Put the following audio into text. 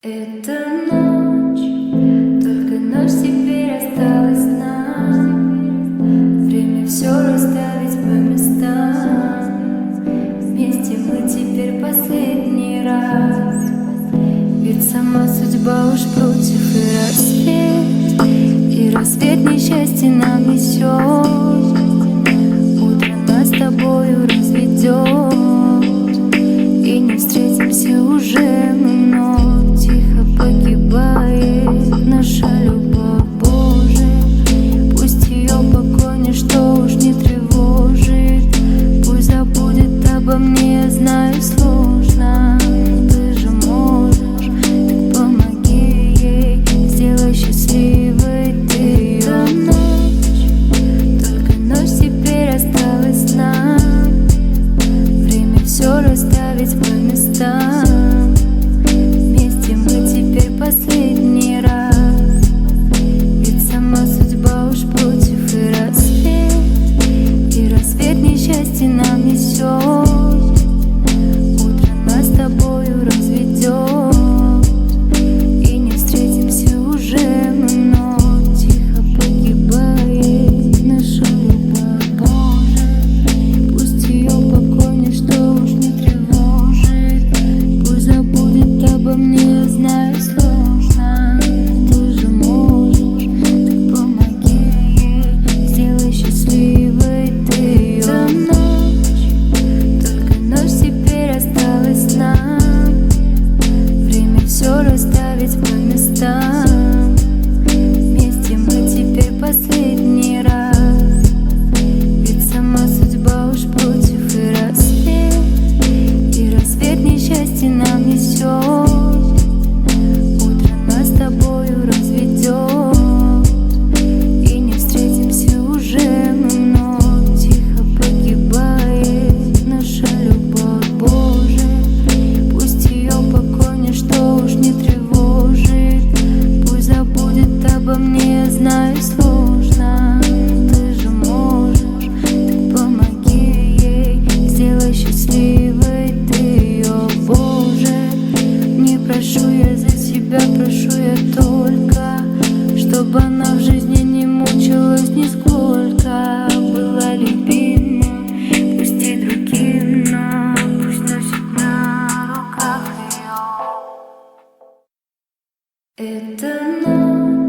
Это ночь, только ночь теперь осталась нам. Время все расставить по местам. Вместе мы теперь последний раз. Ведь сама судьба уж против и рассвет несчастье нам несет. Утро нас с тобою разведет, и не встретимся уже мы вновь. Тихо погибает наша любовь, Боже. Пусть ее покой ничто уж не тревожит. Пусть забудет обо мне, я знаю, сложно. Ты же можешь, так помоги ей, сделай счастливой ты ее. Ночь, только ночь теперь осталась нам. Время все расставить по местам. Последний раз, ведь сама судьба уж против и рассвет несчастье нам несет. Утро нас с тобою разведет, и не встретимся уже мы вновь. Тихо погибает наша любовь, Боже. Пусть ее покой ничто уж не тревожит. Пусть забудет обо мне, я знаю, расставить по местам. Вместе мы теперь последний раз. Ведь сама судьба уж против и рассвет несчастье нам несет. Утро нас с тобою разведет, и не встретимся уже мы вновь. Тихо погибает наша любовь, Боже. Пусть ее покой ничто уж не тревожит. Пусть забудет обо мне, я знаю, сложно. Ты же можешь, так помоги ей, сделай счастливой ты ее, Боже. Не прошу я за себя, прошу я только, чтобы она в жизни не мучилась нисколько. Была любима, пусть и другим, но пусть носит на руках ее. Это ночь.